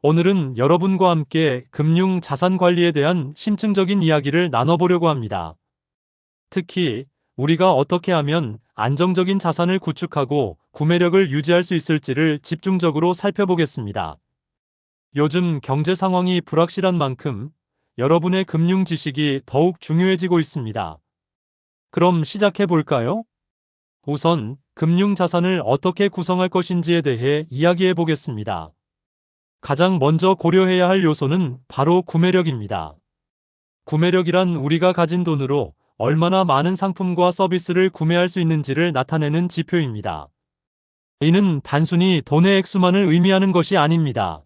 오늘은 여러분과 함께 금융 자산 관리에 대한 심층적인 이야기를 나눠보려고 합니다. 특히 우리가 어떻게 하면 안정적인 자산을 구축하고 구매력을 유지할 수 있을지를 집중적으로 살펴보겠습니다. 요즘 경제 상황이 불확실한 만큼 여러분의 금융 지식이 더욱 중요해지고 있습니다. 그럼 시작해 볼까요? 우선 금융 자산을 어떻게 구성할 것인지에 대해 이야기해 보겠습니다. 가장 먼저 고려해야 할 요소는 바로 구매력입니다. 구매력이란 우리가 가진 돈으로 얼마나 많은 상품과 서비스를 구매할 수 있는지를 나타내는 지표입니다. 이는 단순히 돈의 액수만을 의미하는 것이 아닙니다.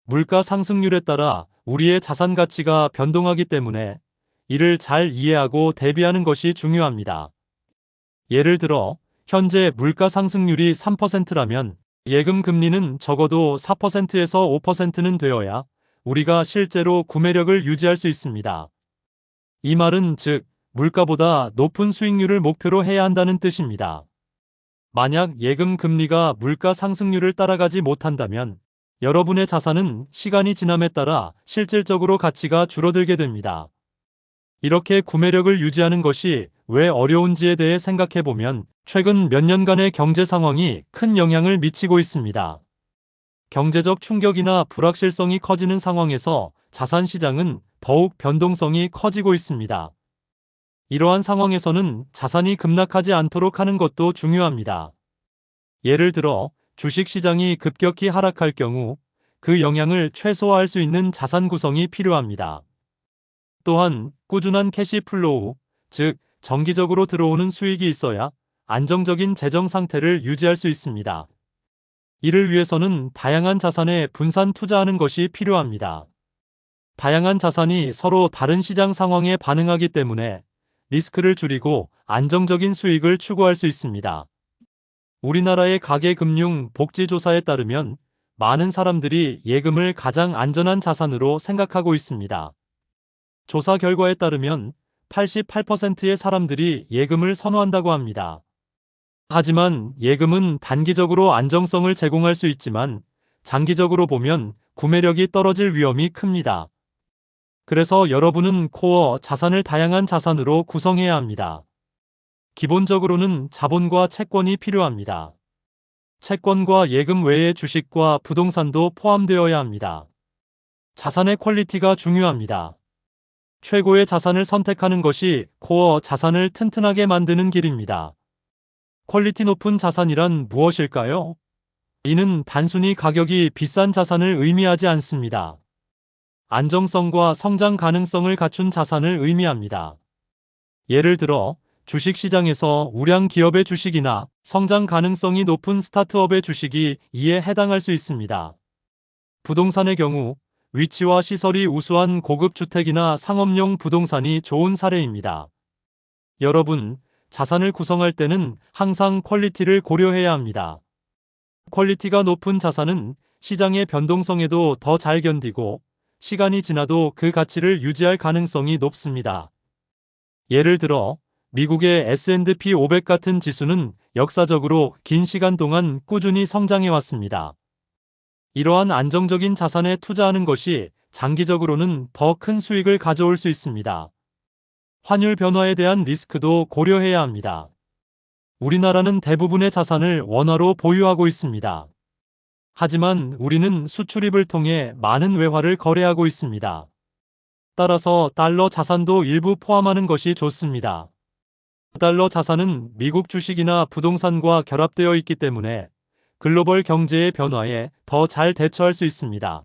물가 상승률에 따라 우리의 자산 가치가 변동하기 때문에 이를 잘 이해하고 대비하는 것이 중요합니다. 예를 들어, 현재 물가 상승률이 3%라면 예금 금리는 적어도 4%에서 5%는 되어야 우리가 실제로 구매력을 유지할 수 있습니다. 이 말은 즉, 물가보다 높은 수익률을 목표로 해야 한다는 뜻입니다. 만약 예금 금리가 물가 상승률을 따라가지 못한다면 여러분의 자산은 시간이 지남에 따라 실질적으로 가치가 줄어들게 됩니다. 이렇게 구매력을 유지하는 것이 왜 어려운지에 대해 생각해 보면 최근 몇 년간의 경제 상황이 큰 영향을 미치고 있습니다. 경제적 충격이나 불확실성이 커지는 상황에서 자산 시장은 더욱 변동성이 커지고 있습니다. 이러한 상황에서는 자산이 급락하지 않도록 하는 것도 중요합니다. 예를 들어 주식 시장이 급격히 하락할 경우 그 영향을 최소화할 수 있는 자산 구성이 필요합니다. 또한 꾸준한 캐시 플로우, 즉 정기적으로 들어오는 수익이 있어야 안정적인 재정 상태를 유지할 수 있습니다. 이를 위해서는 다양한 자산에 분산 투자하는 것이 필요합니다. 다양한 자산이 서로 다른 시장 상황에 반응하기 때문에 리스크를 줄이고 안정적인 수익을 추구할 수 있습니다. 우리나라의 가계금융복지조사에 따르면 많은 사람들이 예금을 가장 안전한 자산으로 생각하고 있습니다. 조사 결과에 따르면 88%의 사람들이 예금을 선호한다고 합니다. 하지만 예금은 단기적으로 안정성을 제공할 수 있지만 장기적으로 보면 구매력이 떨어질 위험이 큽니다. 그래서 여러분은 코어 자산을 다양한 자산으로 구성해야 합니다. 기본적으로는 자본과 채권이 필요합니다. 채권과 예금 외에 주식과 부동산도 포함되어야 합니다. 자산의 퀄리티가 중요합니다. 최고의 자산을 선택하는 것이 코어 자산을 튼튼하게 만드는 길입니다. 퀄리티 높은 자산이란 무엇일까요? 이는 단순히 가격이 비싼 자산을 의미하지 않습니다. 안정성과 성장 가능성을 갖춘 자산을 의미합니다. 예를 들어 주식시장에서 우량 기업의 주식이나 성장 가능성이 높은 스타트업의 주식이 이에 해당할 수 있습니다. 부동산의 경우 위치와 시설이 우수한 고급 주택이나 상업용 부동산이 좋은 사례입니다. 여러분, 자산을 구성할 때는 항상 퀄리티를 고려해야 합니다. 퀄리티가 높은 자산은 시장의 변동성에도 더 잘 견디고 시간이 지나도 그 가치를 유지할 가능성이 높습니다. 예를 들어 미국의 S&P 500 같은 지수는 역사적으로 긴 시간 동안 꾸준히 성장해 왔습니다. 이러한 안정적인 자산에 투자하는 것이 장기적으로는 더 큰 수익을 가져올 수 있습니다. 환율 변화에 대한 리스크도 고려해야 합니다. 우리나라는 대부분의 자산을 원화로 보유하고 있습니다. 하지만 우리는 수출입을 통해 많은 외화를 거래하고 있습니다. 따라서 달러 자산도 일부 포함하는 것이 좋습니다. 달러 자산은 미국 주식이나 부동산과 결합되어 있기 때문에 글로벌 경제의 변화에 더 잘 대처할 수 있습니다.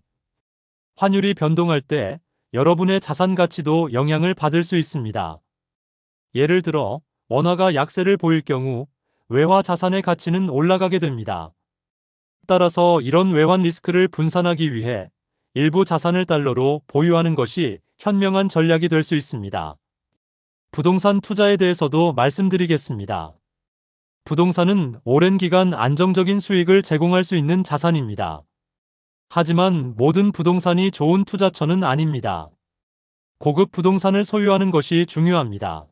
환율이 변동할 때 여러분의 자산 가치도 영향을 받을 수 있습니다. 예를 들어 원화가 약세를 보일 경우 외화 자산의 가치는 올라가게 됩니다. 따라서 이런 외환 리스크를 분산하기 위해 일부 자산을 달러로 보유하는 것이 현명한 전략이 될 수 있습니다. 부동산 투자에 대해서도 말씀드리겠습니다. 부동산은 오랜 기간 안정적인 수익을 제공할 수 있는 자산입니다. 하지만 모든 부동산이 좋은 투자처는 아닙니다. 고급 부동산을 소유하는 것이 중요합니다.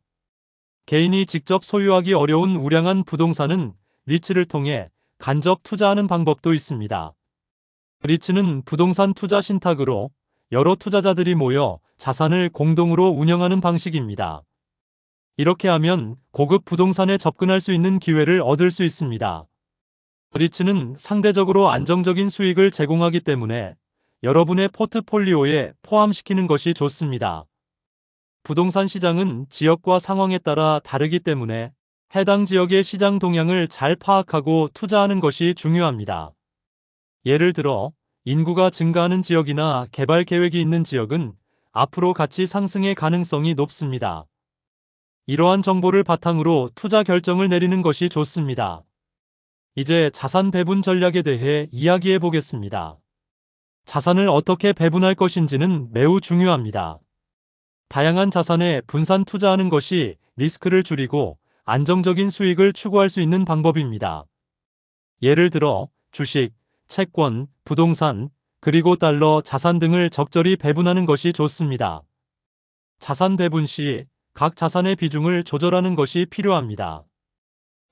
개인이 직접 소유하기 어려운 우량한 부동산은 리츠를 통해 간접 투자하는 방법도 있습니다. 리츠는 부동산 투자 신탁으로 여러 투자자들이 모여 자산을 공동으로 운영하는 방식입니다. 이렇게 하면 고급 부동산에 접근할 수 있는 기회를 얻을 수 있습니다. 리츠는 상대적으로 안정적인 수익을 제공하기 때문에 여러분의 포트폴리오에 포함시키는 것이 좋습니다. 부동산 시장은 지역과 상황에 따라 다르기 때문에 해당 지역의 시장 동향을 잘 파악하고 투자하는 것이 중요합니다. 예를 들어 인구가 증가하는 지역이나 개발 계획이 있는 지역은 앞으로 가치 상승의 가능성이 높습니다. 이러한 정보를 바탕으로 투자 결정을 내리는 것이 좋습니다. 이제 자산 배분 전략에 대해 이야기해 보겠습니다. 자산을 어떻게 배분할 것인지는 매우 중요합니다. 다양한 자산에 분산 투자하는 것이 리스크를 줄이고 안정적인 수익을 추구할 수 있는 방법입니다. 예를 들어 주식, 채권, 부동산, 그리고 달러, 자산 등을 적절히 배분하는 것이 좋습니다. 자산 배분 시 각 자산의 비중을 조절하는 것이 필요합니다.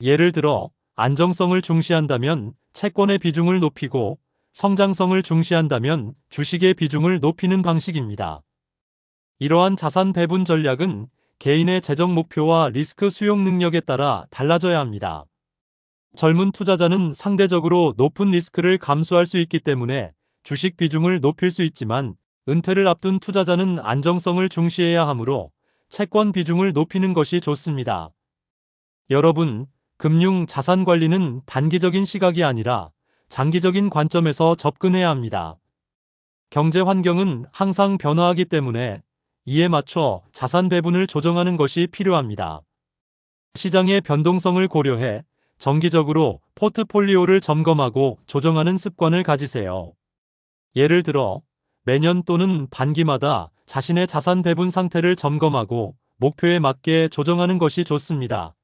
예를 들어 안정성을 중시한다면 채권의 비중을 높이고 성장성을 중시한다면 주식의 비중을 높이는 방식입니다. 이러한 자산 배분 전략은 개인의 재정 목표와 리스크 수용 능력에 따라 달라져야 합니다. 젊은 투자자는 상대적으로 높은 리스크를 감수할 수 있기 때문에 주식 비중을 높일 수 있지만 은퇴를 앞둔 투자자는 안정성을 중시해야 하므로 채권 비중을 높이는 것이 좋습니다. 여러분, 금융 자산 관리는 단기적인 시각이 아니라 장기적인 관점에서 접근해야 합니다. 경제 환경은 항상 변화하기 때문에 이에 맞춰 자산 배분을 조정하는 것이 필요합니다. 시장의 변동성을 고려해 정기적으로 포트폴리오를 점검하고 조정하는 습관을 가지세요. 예를 들어 매년 또는 반기마다 자신의 자산 배분 상태를 점검하고 목표에 맞게 조정하는 것이 좋습니다.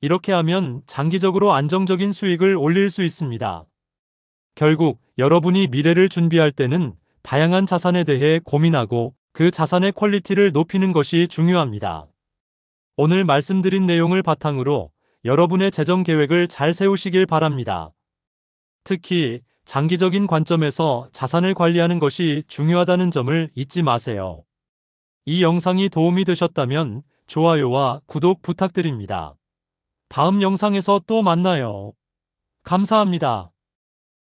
이렇게 하면 장기적으로 안정적인 수익을 올릴 수 있습니다. 결국 여러분이 미래를 준비할 때는 다양한 자산에 대해 고민하고 그 자산의 퀄리티를 높이는 것이 중요합니다. 오늘 말씀드린 내용을 바탕으로 여러분의 재정 계획을 잘 세우시길 바랍니다. 특히 장기적인 관점에서 자산을 관리하는 것이 중요하다는 점을 잊지 마세요. 이 영상이 도움이 되셨다면 좋아요와 구독 부탁드립니다. 다음 영상에서 또 만나요. 감사합니다.